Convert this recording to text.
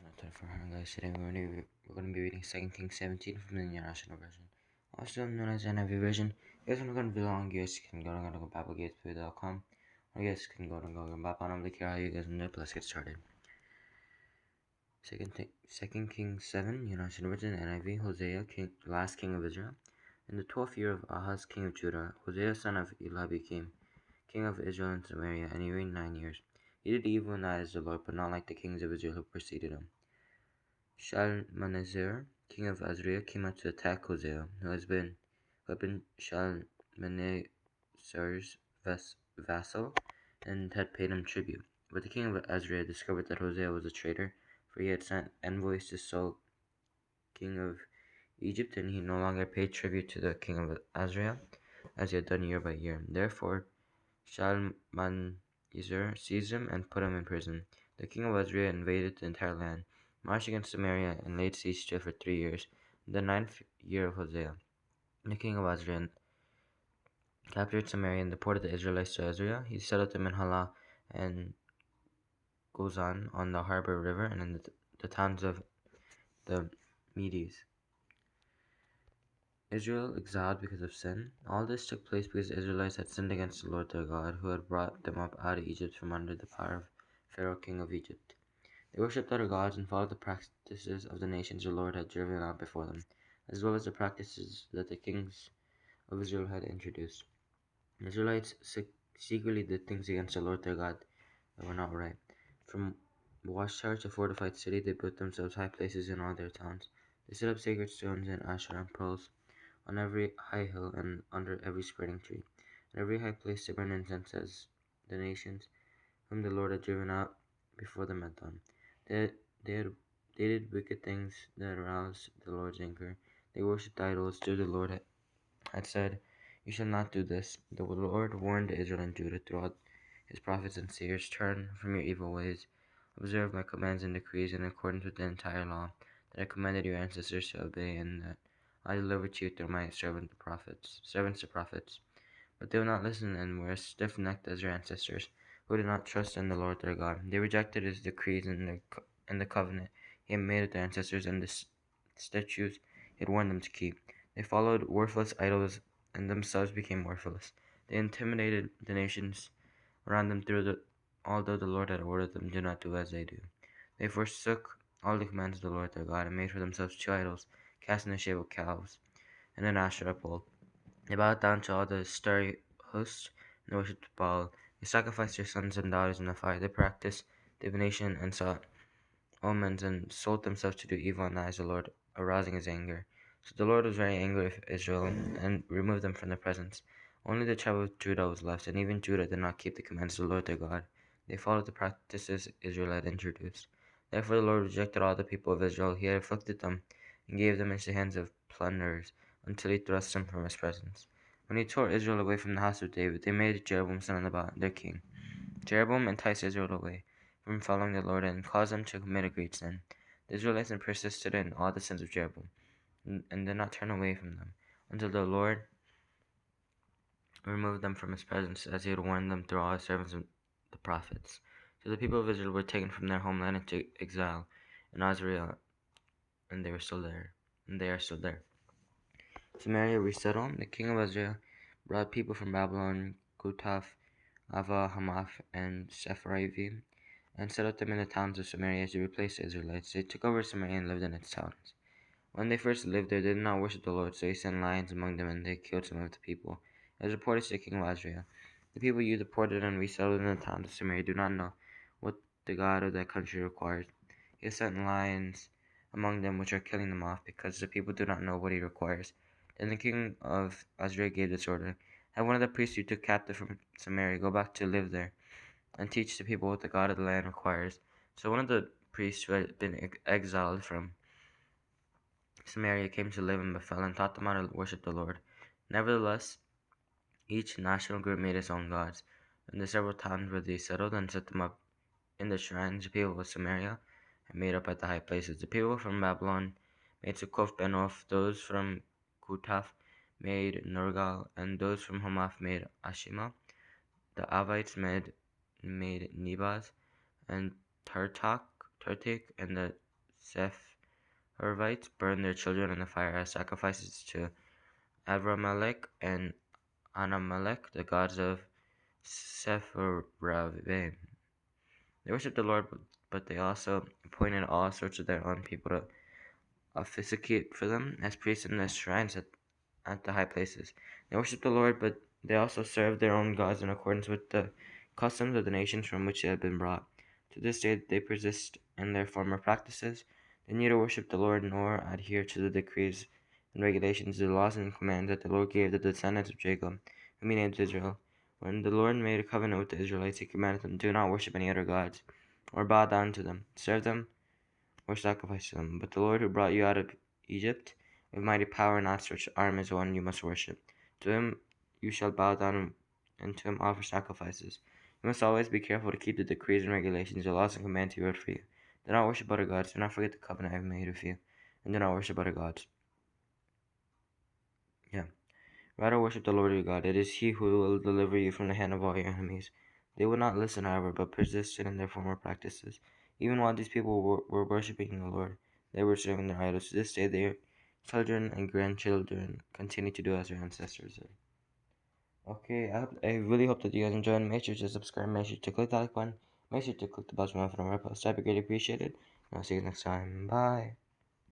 For her guys, today we're going to be reading 2 Kings 17 from the International Version, also known as NIV Version. If you guys want to go belong, you guys can go to BibleGatesPay.com, or you guys can go to Google Map on click here how you guys want to. Let's get started. 2 Kings 7, International Version, NIV. Hosea, last king of Israel. In the 12th year of Ahaz, king of Judah, Hosea son of Elah became king of Israel and Samaria, and he reigned 9 years. He did evil in the eyes of the Lord, but not like the kings of Israel who preceded him. Shalmaneser, king of Assyria, came out to attack Hosea, who had been Shalmaneser's vassal and had paid him tribute. But the king of Assyria discovered that Hosea was a traitor, for he had sent envoys to So, king of Egypt, and he no longer paid tribute to the king of Assyria, as he had done year by year. Therefore, Shalmaneser seized him and put him in prison. The king of Assyria invaded the entire land, marched against Samaria, and laid siege to it for 3 years. In the 9th year of Hosea, the king of Assyria captured Samaria and deported the Israelites to Assyria. He settled them in Halah and Gozan on the harbor river and in the towns of the Medes. Israel exiled because of sin. All this took place because the Israelites had sinned against the Lord their God, who had brought them up out of Egypt from under the power of Pharaoh king of Egypt. They worshipped other gods and followed the practices of the nations the Lord had driven out before them, as well as the practices that the kings of Israel had introduced. The Israelites secretly did things against the Lord their God that were not right. From watchtowers to fortified city, they built themselves high places in all their towns. They set up sacred stones and Asherah poles on every high hill and under every spreading tree. In every high place they burned incense as the nations whom the Lord had driven out before them had done. They did wicked things that aroused the Lord's anger. They worshipped idols, though the Lord had said, "You shall not do this." The Lord warned Israel and Judah throughout his prophets and seers, "Turn from your evil ways, observe my commands and decrees in accordance with the entire law that I commanded your ancestors to obey, and that I delivered to you through my servants the prophets. But they would not listen and were as stiff-necked as their ancestors, who did not trust in the Lord their God. They rejected his decrees and the covenant he had made with their ancestors and the statutes he had warned them to keep. They followed worthless idols and themselves became worthless. They intimidated the nations around them although the Lord had ordered them, "Do not do as they do." They forsook all the commands of the Lord their God and made for themselves 2 idols, cast in the shape of cows, and an Asherah pole. They bowed down to all the starry hosts and worshipped Baal. They sacrificed their sons and daughters in the fire. They practiced divination and sought omens and sold themselves to do evil in the eyes of the Lord, arousing his anger. So the Lord was very angry with Israel and removed them from their presence. Only the tribe of Judah was left, and even Judah did not keep the commands of the Lord their God. They followed the practices Israel had introduced. Therefore the Lord rejected all the people of Israel. He had afflicted them and gave them into the hands of plunderers until he thrust them from his presence. When he tore Israel away from the house of David, they made Jeroboam son of Nebat their king. Jeroboam enticed Israel away from following the Lord and caused them to commit a great sin. The Israelites persisted in all the sins of Jeroboam and did not turn away from them until the Lord removed them from his presence, as he had warned them through all his servants and the prophets. So the people of Israel were taken from their homeland into exile in Assyria, and they are still there. Samaria resettled. The king of Assyria brought people from Babylon, Kutaf, Ava, Hamath, and Sepharvaim, and settled them in the towns of Samaria to replace the Israelites. They took over Samaria and lived in its towns. When they first lived there, they did not worship the Lord, so he sent lions among them, and they killed some of the people. It was reported to the king of Assyria, "The people you deported and resettled in the towns of Samaria do not know what the God of that country requires. He has sent lions among them, which are killing them off, because the people do not know what he requires." Then the king of Assyria gave this order: "Have one of the priests you took captive from Samaria go back to live there, and teach the people what the God of the land requires." So one of the priests who had been exiled from Samaria came to live in Bethel and taught them how to worship the Lord. Nevertheless, each national group made its own gods. In the several towns where they settled and set them up in the shrines, the people of Samaria had made up at the high places. The people from Babylon made Succoth Benoth, those from Kutaf made Nergal, and those from Hamath made Ashima. The Avites made Nebaz and Tartak, and the Sepharvites burned their children in the fire as sacrifices to Abramelech and Anamelech, the gods of Sepharvaim. They worshipped the Lord, but they also appointed all sorts of their own people to officiate for them as priests in the shrines at the high places. They worshipped the Lord, but they also served their own gods in accordance with the customs of the nations from which they had been brought. To this day they persist in their former practices. They neither worship the Lord nor adhere to the decrees and regulations, the laws and commands that the Lord gave the descendants of Jacob, whom he named Israel. When the Lord made a covenant with the Israelites, he commanded them, "Do not worship any other gods, or bow down to them, serve them, or sacrifice to them. But the Lord who brought you out of Egypt with mighty power and outstretched arm is the one you must worship. To him you shall bow down, and to him offer sacrifices. You must always be careful to keep the decrees and regulations, the laws and commands he wrote for you. Do not worship other gods. Do not forget the covenant I have made with you, and do not worship other gods." Yeah. Rather worship the Lord your God. It is he who will deliver you from the hand of all your enemies. They would not listen, however, but persisted in their former practices. Even while these people were worshiping the Lord, they were serving their idols. To this day, their children and grandchildren continue to do as their ancestors did. Okay, I really hope that you guys enjoyed. Make sure to subscribe. Make sure to click that like button. Make sure to click the bell button for more posts. I'd be greatly appreciated. And I'll see you next time. Bye.